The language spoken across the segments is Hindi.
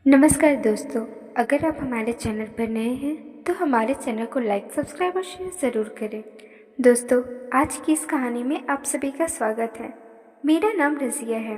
नमस्कार दोस्तों। अगर आप हमारे चैनल पर नए हैं तो हमारे चैनल को लाइक, सब्सक्राइब और शेयर ज़रूर करें। दोस्तों, आज की इस कहानी में आप सभी का स्वागत है। मेरा नाम रज़िया है।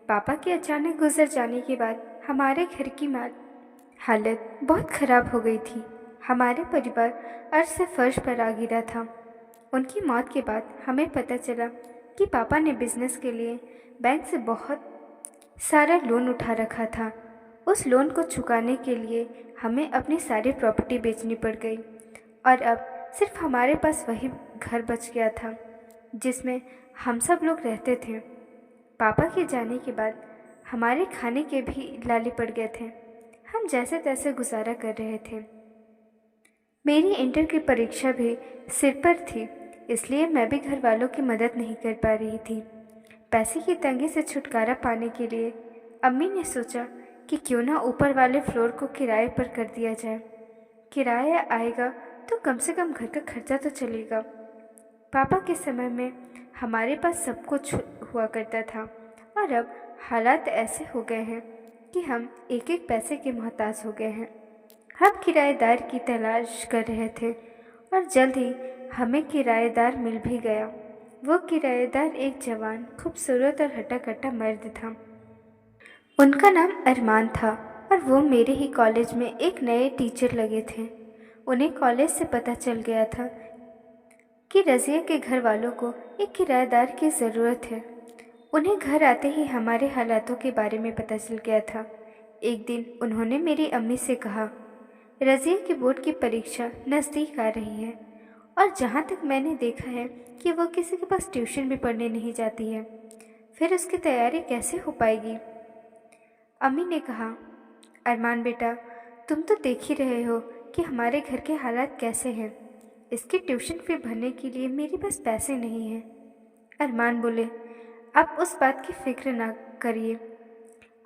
पापा के अचानक गुजर जाने के बाद हमारे घर की हालत बहुत ख़राब हो गई थी। हमारे परिवार अर्श से फर्श पर आ गिरा था। उनकी मौत के बाद हमें पता चला कि पापा ने बिजनेस के लिए बैंक से बहुत सारा लोन उठा रखा था। उस लोन को चुकाने के लिए हमें अपनी सारी प्रॉपर्टी बेचनी पड़ गई और अब सिर्फ हमारे पास वही घर बच गया था जिसमें हम सब लोग रहते थे। पापा के जाने के बाद हमारे खाने के भी लाले पड़ गए थे। हम जैसे तैसे गुजारा कर रहे थे। मेरी इंटर की परीक्षा भी सिर पर थी, इसलिए मैं भी घर वालों की मदद नहीं कर पा रही थी। पैसे की तंगी से छुटकारा पाने के लिए अम्मी ने सोचा कि क्यों ना ऊपर वाले फ्लोर को किराए पर कर दिया जाए। किराया आएगा तो कम से कम घर का खर्चा तो चलेगा। पापा के समय में हमारे पास सब कुछ हुआ करता था और अब हालात ऐसे हो गए हैं कि हम एक एक पैसे के मोहताज हो गए हैं। हम किराएदार की तलाश कर रहे थे और जल्द ही हमें किराएदार मिल भी गया। वो किराएदार एक जवान, खूबसूरत और हट्टा-कट्टा मर्द था। उनका नाम अरमान था और वो मेरे ही कॉलेज में एक नए टीचर लगे थे। उन्हें कॉलेज से पता चल गया था कि रज़िया के घर वालों को एक किराएदार की ज़रूरत है। उन्हें घर आते ही हमारे हालातों के बारे में पता चल गया था। एक दिन उन्होंने मेरी अम्मी से कहा, रज़िया की बोर्ड की परीक्षा नज़दीक आ रही है और जहाँ तक मैंने देखा है कि वो किसी के पास ट्यूशन भी पढ़ने नहीं जाती है, फिर उसकी तैयारी कैसे हो पाएगी। अम्मी ने कहा, अरमान बेटा, तुम तो देख ही रहे हो कि हमारे घर के हालात कैसे हैं। इसकी ट्यूशन फी भरने के लिए मेरे पास पैसे नहीं हैं। अरमान बोले, आप उस बात की फिक्र ना करिए।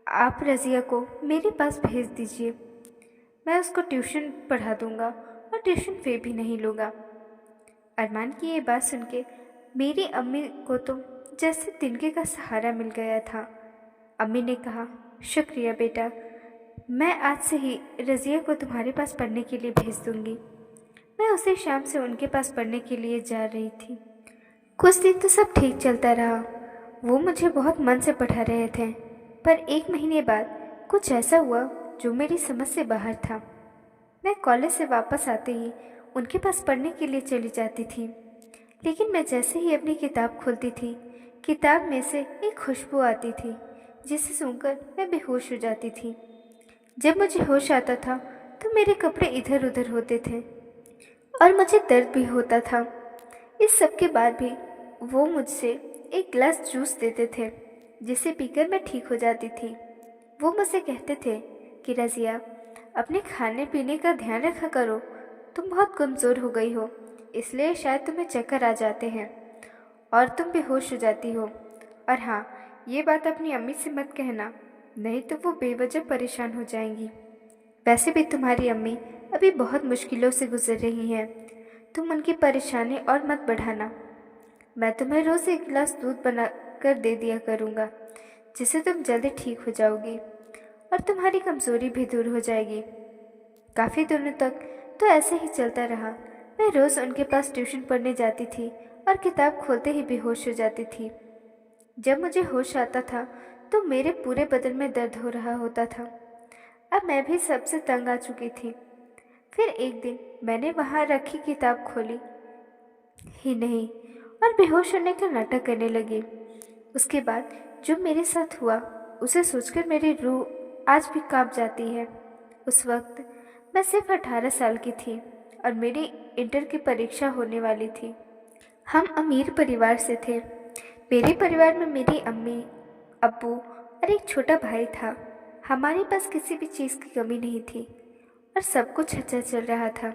आप रज़िया को मेरे पास भेज दीजिए। मैं उसको ट्यूशन पढ़ा दूंगा और ट्यूशन फी भी नहीं लूँगा। अरमान की ये बात सुन के मेरी अम्मी को तो जैसे तिनके का सहारा मिल गया था। अम्मी ने कहा, शुक्रिया बेटा, मैं आज से ही रज़िया को तुम्हारे पास पढ़ने के लिए भेज दूंगी। मैं उसी शाम से उनके पास पढ़ने के लिए जा रही थी। कुछ दिन तो सब ठीक चलता रहा। वो मुझे बहुत मन से पढ़ा रहे थे, पर एक महीने बाद कुछ ऐसा हुआ जो मेरी समझ से बाहर था। मैं कॉलेज से वापस आते ही उनके पास पढ़ने के लिए चली जाती थी, लेकिन मैं जैसे ही अपनी किताब खोलती थी, किताब में से एक खुशबू आती थी जिसे सूंघकर मैं बेहोश हो जाती थी। जब मुझे होश आता था तो मेरे कपड़े इधर उधर होते थे और मुझे दर्द भी होता था। इस सब के बाद भी वो मुझसे एक गिलास जूस देते थे जिसे पीकर मैं ठीक हो जाती थी। वो मुझसे कहते थे कि रज़िया, अपने खाने पीने का ध्यान रखा करो। तुम बहुत कमज़ोर हो गई हो, इसलिए शायद तुम्हें चक्कर आ जाते हैं और तुम बेहोश हो जाती हो। और हाँ, ये बात अपनी अम्मी से मत कहना, नहीं तो वो बेवजह परेशान हो जाएंगी। वैसे भी तुम्हारी अम्मी अभी बहुत मुश्किलों से गुजर रही हैं। तुम उनकी परेशानी और मत बढ़ाना। मैं तुम्हें रोज़ एक गिलास दूध बना कर दे दिया करूँगा, जिससे तुम जल्दी ठीक हो जाओगी और तुम्हारी कमज़ोरी भी दूर हो जाएगी। काफ़ी दिनों तक तो ऐसे ही चलता रहा। मैं रोज़ उनके पास ट्यूशन पढ़ने जाती थी और किताब खोलते ही बेहोश हो जाती थी। जब मुझे होश आता था तो मेरे पूरे बदन में दर्द हो रहा होता था। अब मैं भी सबसे तंग आ चुकी थी। फिर एक दिन मैंने वहाँ रखी किताब खोली ही नहीं और बेहोश होने का नाटक करने लगी। उसके बाद जो मेरे साथ हुआ उसे सोचकर मेरी रूह आज भी कांप जाती है। उस वक्त मैं सिर्फ 18 साल की थी और मेरी इंटर की परीक्षा होने वाली थी। हम अमीर परिवार से थे। मेरे परिवार में मेरी अम्मी, अब्बू और एक छोटा भाई था। हमारे पास किसी भी चीज़ की कमी नहीं थी और सब कुछ अच्छा चल रहा था।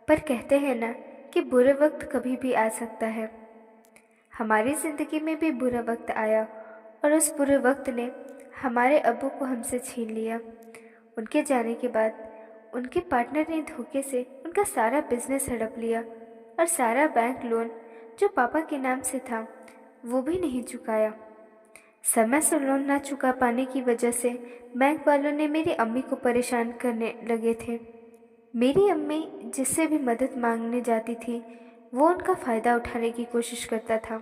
पर कहते हैं ना कि बुरे वक्त कभी भी आ सकता है। हमारी ज़िंदगी में भी बुरा वक्त आया और उस बुरे वक्त ने हमारे अब्बू को हमसे छीन लिया। उनके जाने के बाद उनके पार्टनर ने धोखे से उनका सारा बिजनेस हड़प लिया और सारा बैंक लोन जो पापा के नाम से था वो भी नहीं चुकाया। समय से लोन ना चुका पाने की वजह से बैंक वालों ने मेरी अम्मी को परेशान करने लगे थे। मेरी अम्मी जिससे भी मदद मांगने जाती थी वो उनका फ़ायदा उठाने की कोशिश करता था।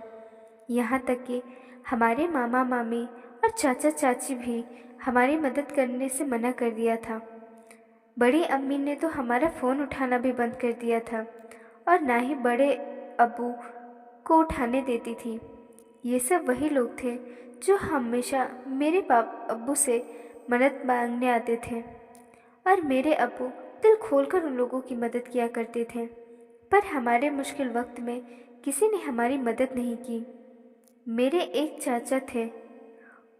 यहाँ तक कि हमारे मामा मामी और चाचा चाची भी हमारी मदद करने से मना कर दिया था। बड़ी अम्मी ने तो हमारा फ़ोन उठाना भी बंद कर दिया था और ना ही बड़े अब्बू को उठाने देती थी। ये सब वही लोग थे जो हमेशा मेरे बाप अब्बू से मदद मांगने आते थे और मेरे अब्बू दिल खोलकर उन लोगों की मदद किया करते थे। पर हमारे मुश्किल वक्त में किसी ने हमारी मदद नहीं की। मेरे एक चाचा थे,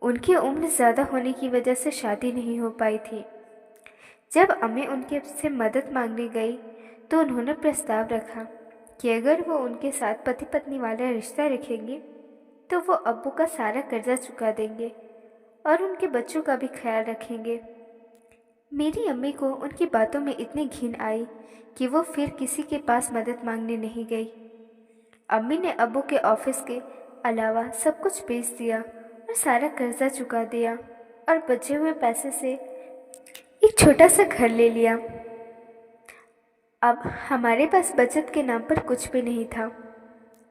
उनकी उम्र ज़्यादा होने की वजह से शादी नहीं हो पाई थी। जब अम्मी उनके से मदद मांगने गई तो उन्होंने प्रस्ताव रखा कि अगर वो उनके साथ पति पत्नी वाला रिश्ता रखेंगे तो वो अब्बू का सारा कर्जा चुका देंगे और उनके बच्चों का भी ख्याल रखेंगे। मेरी अम्मी को उनकी बातों में इतनी घिन आई कि वो फिर किसी के पास मदद मांगने नहीं गई। अम्मी ने अब्बू के ऑफिस के अलावा सब कुछ बेच दिया और सारा कर्जा चुका दिया और बचे हुए पैसे से एक छोटा सा घर ले लिया। अब हमारे पास बचत के नाम पर कुछ भी नहीं था।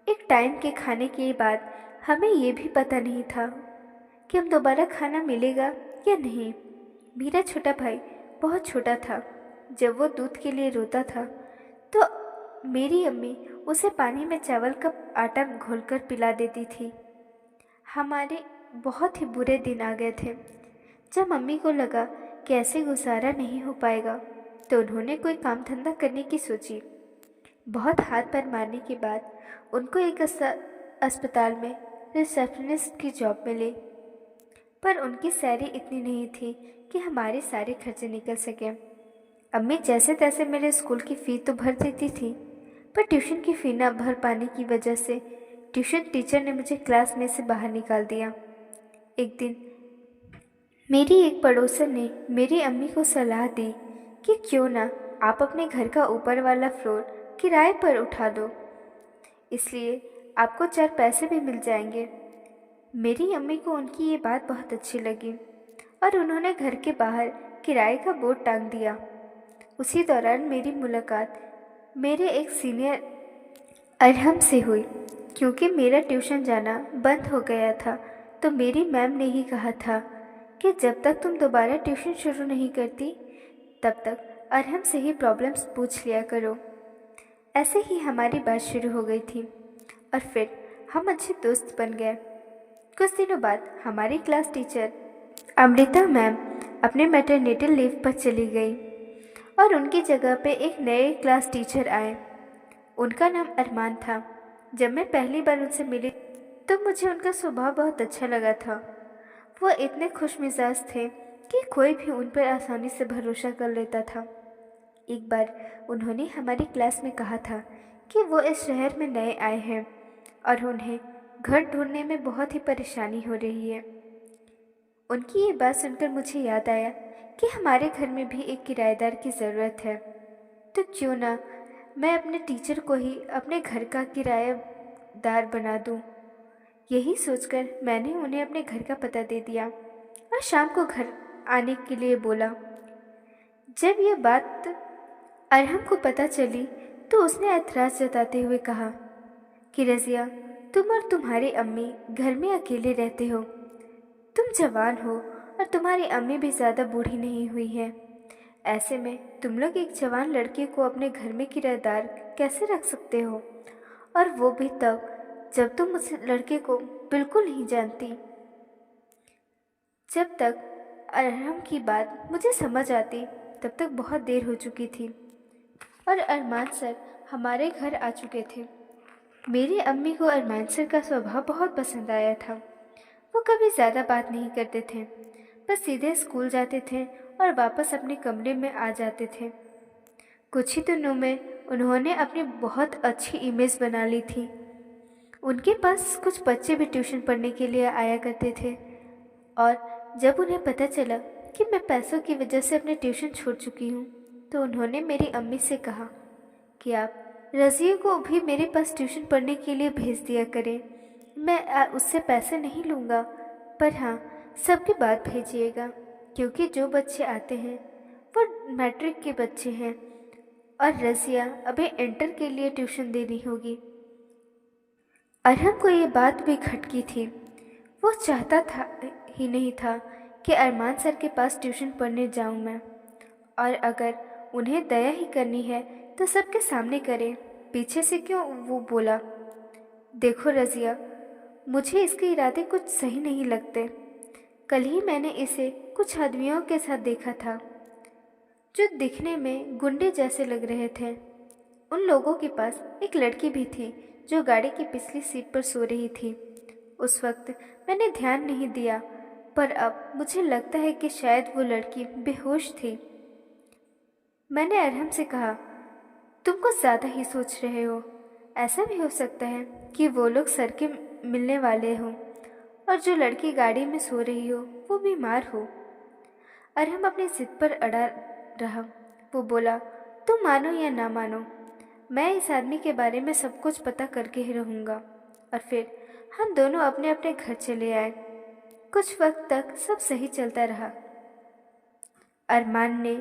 एक टाइम के खाने के बाद हमें ये भी पता नहीं था कि अब दोबारा खाना मिलेगा या नहीं। मेरा छोटा भाई बहुत छोटा था। जब वो दूध के लिए रोता था तो मेरी अम्मी उसे पानी में चावल का आटा घोलकर पिला देती थी। हमारे बहुत ही बुरे दिन आ गए थे। जब मम्मी को लगा कि ऐसे गुजारा नहीं हो पाएगा तो उन्होंने कोई काम धंधा करने की सोची। बहुत हाथ पैर मारने के बाद उनको एक अस्पताल में रिसेप्शनिस्ट की जॉब मिली, पर उनकी सैलरी इतनी नहीं थी कि हमारे सारे खर्चे निकल सके। अम्मी जैसे तैसे मेरे स्कूल की फ़ी तो भर देती थी, पर ट्यूशन की फ़ी ना भर पाने की वजह से ट्यूशन टीचर ने मुझे क्लास में से बाहर निकाल दिया। एक दिन मेरी एक पड़ोसन ने मेरी अम्मी को सलाह दी कि क्यों ना आप अपने घर का ऊपर वाला फ्लोर किराए पर उठा दो, इसलिए आपको 4 पैसे भी मिल जाएंगे। मेरी अम्मी को उनकी ये बात बहुत अच्छी लगी और उन्होंने घर के बाहर किराए का बोर्ड टांग दिया। उसी दौरान मेरी मुलाकात मेरे एक सीनियर अरहम से हुई। क्योंकि मेरा ट्यूशन जाना बंद हो गया था तो मेरी मैम ने ही कहा था कि जब तक तुम दोबारा ट्यूशन शुरू नहीं करती तब तक अरहम से ही प्रॉब्लम्स पूछ लिया करो। ऐसे ही हमारी बात शुरू हो गई थी और फिर हम अच्छे दोस्त बन गए। कुछ दिनों बाद हमारी क्लास टीचर अमृता मैम अपने मैटरनिटी लीव पर चली गई और उनकी जगह पे एक नए क्लास टीचर आए। उनका नाम अरमान था। जब मैं पहली बार उनसे मिली तो मुझे उनका स्वभाव बहुत अच्छा लगा था। वो इतने खुशमिजाज थे कि कोई भी उन पर आसानी से भरोसा कर लेता था। एक बार उन्होंने हमारी क्लास में कहा था कि वो इस शहर में नए आए हैं और उन्हें घर ढूंढने में बहुत ही परेशानी हो रही है। उनकी ये बात सुनकर मुझे याद आया कि हमारे घर में भी एक किराएदार की ज़रूरत है, तो क्यों ना मैं अपने टीचर को ही अपने घर का किराएदार बना दूं। यही सोचकर मैंने उन्हें अपने घर का पता दे दिया और शाम को घर आने के लिए बोला। जब यह बात अरहम को पता चली तो उसने ऐतराज़ जताते हुए कहा कि रज़िया, तुम और तुम्हारी अम्मी घर में अकेले रहते हो। तुम जवान हो और तुम्हारी अम्मी भी ज़्यादा बूढ़ी नहीं हुई है। ऐसे में तुम लोग एक जवान लड़के को अपने घर में किराएदार कैसे रख सकते हो, और वो भी तब जब तुम उस लड़के को बिल्कुल नहीं जानती। जब तक अरहम की बात मुझे समझ आती तब तक बहुत देर हो चुकी थी और अरमान सर हमारे घर आ चुके थे। मेरी अम्मी को अरमान सर का स्वभाव बहुत पसंद आया था। वो कभी ज़्यादा बात नहीं करते थे, बस सीधे स्कूल जाते थे और वापस अपने कमरे में आ जाते थे। कुछ ही दिनों में उन्होंने अपनी बहुत अच्छी इमेज बना ली थी। उनके पास कुछ बच्चे भी ट्यूशन पढ़ने के लिए आया करते थे और जब उन्हें पता चला कि मैं पैसों की वजह से अपने ट्यूशन छोड़ चुकी हूँ तो उन्होंने मेरी अम्मी से कहा कि आप रज़िया को भी मेरे पास ट्यूशन पढ़ने के लिए भेज दिया करें। मैं उससे पैसे नहीं लूँगा, पर हाँ, सबकी बात भेजिएगा, क्योंकि जो बच्चे आते हैं वो मैट्रिक के बच्चे हैं और रज़िया अभी इंटर के लिए ट्यूशन देनी होगी। अरहम को ये बात भी खटकी थी। वो चाहता था ही नहीं था कि अरमान सर के पास ट्यूशन पढ़ने जाऊं मैं, और अगर उन्हें दया ही करनी है तो सबके सामने करें, पीछे से क्यों। वो बोला, देखो रज़िया, मुझे इसके इरादे कुछ सही नहीं लगते। कल ही मैंने इसे कुछ आदमियों के साथ देखा था जो दिखने में गुंडे जैसे लग रहे थे। उन लोगों के पास एक लड़की भी थी जो गाड़ी की पिछली सीट पर सो रही थी। उस वक्त मैंने ध्यान नहीं दिया, पर अब मुझे लगता है कि शायद वो लड़की बेहोश थी। मैंने अरहम से कहा, तुम कुछ ज़्यादा ही सोच रहे हो। ऐसा भी हो सकता है कि वो लोग सर के मिलने वाले हों और जो लड़की गाड़ी में सो रही हो वो बीमार हो। अरहम अपनी जिद पर अड़ा रहा। वो बोला, तुम मानो या ना मानो, मैं इस आदमी के बारे में सब कुछ पता करके ही रहूँगा। और फिर हम दोनों अपने अपने घर चले आए। कुछ वक्त तक सब सही चलता रहा। अरमान ने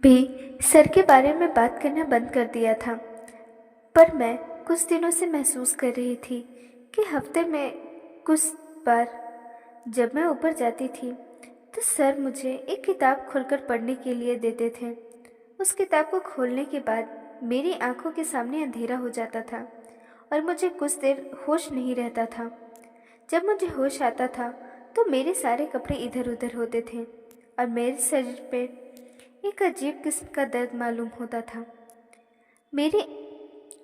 भी सर के बारे में बात करना बंद कर दिया था, पर मैं कुछ दिनों से महसूस कर रही थी कि हफ्ते में कुछ बार जब मैं ऊपर जाती थी तो सर मुझे एक किताब खोलकर पढ़ने के लिए देते थे। उस किताब को खोलने के बाद मेरी आंखों के सामने अंधेरा हो जाता था और मुझे कुछ देर होश नहीं रहता था। जब मुझे होश आता था तो मेरे सारे कपड़े इधर उधर होते थे और मेरे शरीर पे एक अजीब किस्म का दर्द मालूम होता था। मेरे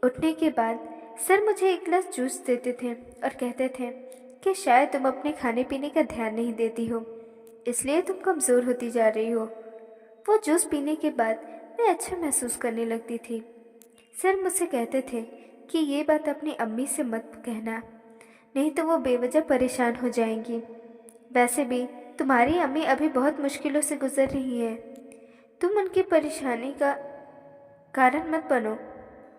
उठने के बाद सर मुझे एक गिलास जूस देते थे और कहते थे कि शायद तुम अपने खाने पीने का ध्यान नहीं देती हो, इसलिए तुम कमज़ोर होती जा रही हो। वो जूस पीने के बाद मैं अच्छा महसूस करने लगती थी। सर मुझसे कहते थे कि ये बात अपनी अम्मी से मत कहना, नहीं तो वो बेवजह परेशान हो जाएंगी। वैसे भी तुम्हारी अम्मी अभी बहुत मुश्किलों से गुजर रही है, तुम उनकी परेशानी का कारण मत बनो,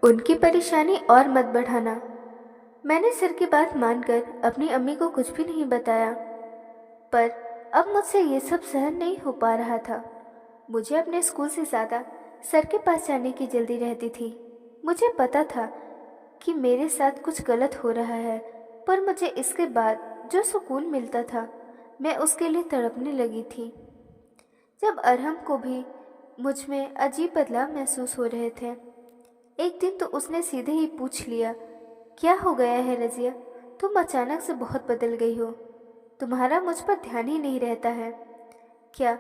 उनकी परेशानी और मत बढ़ाना। मैंने सर की बात मानकर अपनी अम्मी को कुछ भी नहीं बताया, पर अब मुझसे ये सब सहन नहीं हो पा रहा था। मुझे अपने स्कूल से ज़्यादा सर के पास जाने की जल्दी रहती थी। मुझे पता था कि मेरे साथ कुछ गलत हो रहा है, पर मुझे इसके बाद जो सुकून मिलता था मैं उसके लिए तड़पने लगी थी। जब अरहम को भी मुझ में अजीब बदलाव महसूस हो रहे थे, एक दिन तो उसने सीधे ही पूछ लिया, क्या हो गया है रज़िया, तुम अचानक से बहुत बदल गई हो, तुम्हारा मुझ पर ध्यान ही नहीं रहता है। क्या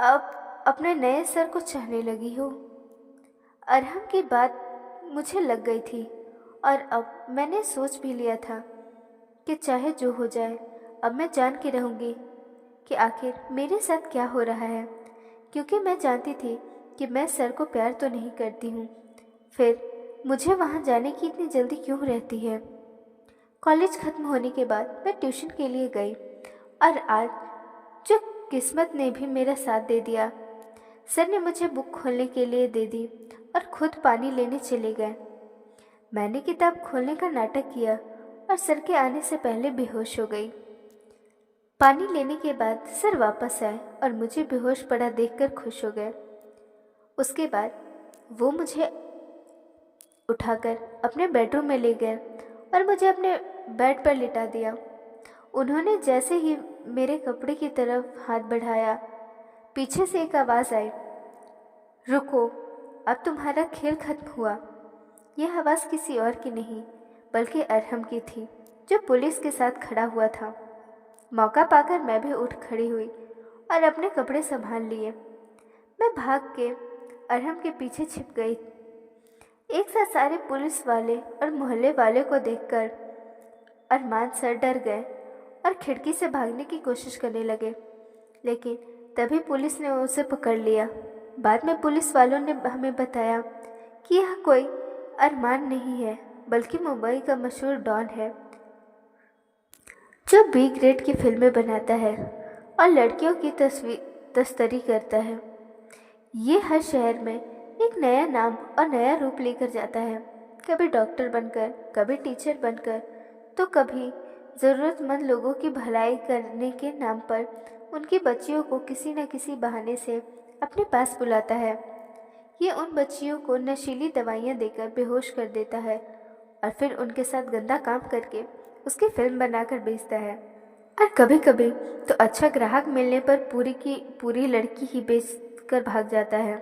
अब अपने नए सर को चाहने लगी हो? अरहम की बात मुझे लग गई थी और अब मैंने सोच भी लिया था कि चाहे जो हो जाए, अब मैं जान के रहूँगी कि आखिर मेरे साथ क्या हो रहा है, क्योंकि मैं जानती थी कि मैं सर को प्यार तो नहीं करती हूँ, फिर मुझे वहाँ जाने की इतनी जल्दी क्यों रहती है। कॉलेज ख़त्म होने के बाद मैं ट्यूशन के लिए गई और आज जो किस्मत ने भी मेरा साथ दे दिया। सर ने मुझे बुक खोलने के लिए दे दी और खुद पानी लेने चले गए। मैंने किताब खोलने का नाटक किया और सर के आने से पहले बेहोश हो गई। पानी लेने के बाद सर वापस आए और मुझे बेहोश पड़ा देखकर खुश हो गए। उसके बाद वो मुझे उठाकर अपने बेडरूम में ले गए और मुझे अपने बेड पर लिटा दिया। उन्होंने जैसे ही मेरे कपड़े की तरफ हाथ बढ़ाया, पीछे से एक आवाज़ आई, रुको, अब तुम्हारा खेल खत्म हुआ। यह आवाज़ किसी और की नहीं बल्कि अरहम की थी, जो पुलिस के साथ खड़ा हुआ था। मौका पाकर मैं भी उठ खड़ी हुई और अपने कपड़े संभाल लिए। मैं भाग के अरहम के पीछे छिप गई। एक साथ सारे पुलिस वाले और मोहल्ले वाले को देखकर अरमान सर डर गए और खिड़की से भागने की कोशिश करने लगे, लेकिन तभी पुलिस ने उसे पकड़ लिया। बाद में पुलिस वालों ने हमें बताया कि यह कोई अरमान नहीं है बल्कि मुंबई का मशहूर डॉन है, जो बी ग्रेड की फिल्में बनाता है और लड़कियों की तस्करी करता है। ये हर शहर में एक नया नाम और नया रूप लेकर जाता है, कभी डॉक्टर बनकर, कभी टीचर बनकर, तो कभी ज़रूरतमंद लोगों की भलाई करने के नाम पर उनकी बच्चियों को किसी न किसी बहाने से अपने पास बुलाता है। ये उन बच्चियों को नशीली दवाइयाँ देकर बेहोश कर देता है और फिर उनके साथ गंदा काम करके उसकी फिल्म बनाकर बेचता है। और कभी कभी तो अच्छा ग्राहक मिलने पर पूरी की पूरी लड़की ही बेच कर भाग जाता है।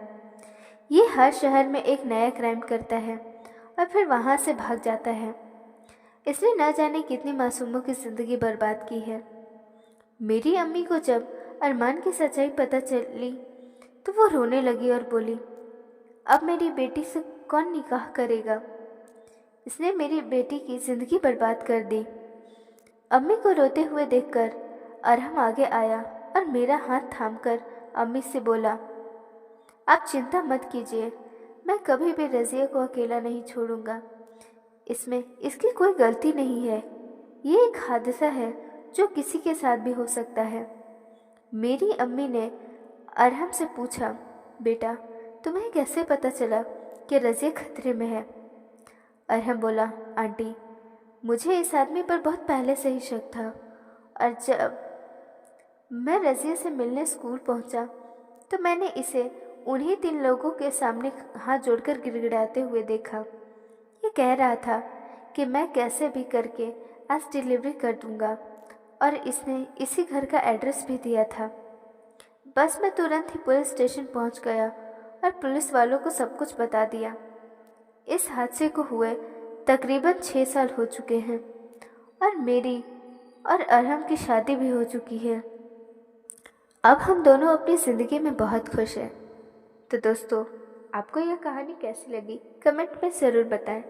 ये हर शहर में एक नया क्राइम करता है और फिर वहाँ से भाग जाता है। इसने न जाने कितनी मासूमों की ज़िंदगी बर्बाद की है। मेरी अम्मी को जब अरमान की सच्चाई पता चली तो वो रोने लगी और बोली, अब मेरी बेटी से कौन निकाह करेगा? इसने मेरी बेटी की ज़िंदगी बर्बाद कर दी। अम्मी को रोते हुए देखकर अरहम आगे आया और मेरा हाथ थामकर अम्मी से बोला, आप चिंता मत कीजिए, मैं कभी भी रज़िया को अकेला नहीं छोड़ूंगा। इसमें इसकी कोई गलती नहीं है। ये एक हादसा है जो किसी के साथ भी हो सकता है। मेरी अम्मी ने अरहम से पूछा, बेटा तुम्हें कैसे पता चला कि रज़िया खतरे में है? अरहम बोला, आंटी मुझे इस आदमी पर बहुत पहले से ही शक था और जब मैं रज़िया से मिलने स्कूल पहुंचा तो मैंने इसे उन्हीं 3 लोगों के सामने हाथ जोड़कर गिड़गिड़ाते हुए देखा। ये कह रहा था कि मैं कैसे भी करके आज डिलीवरी कर दूंगा और इसने इसी घर का एड्रेस भी दिया था। बस मैं तुरंत ही पुलिस स्टेशन पहुंच गया और पुलिस वालों को सब कुछ बता दिया। इस हादसे को हुए तकरीबन 6 साल हो चुके हैं और मेरी और अरहम की शादी भी हो चुकी है। अब हम दोनों अपनी ज़िंदगी में बहुत खुश हैं। तो दोस्तों, आपको यह कहानी कैसी लगी कमेंट में ज़रूर बताएं।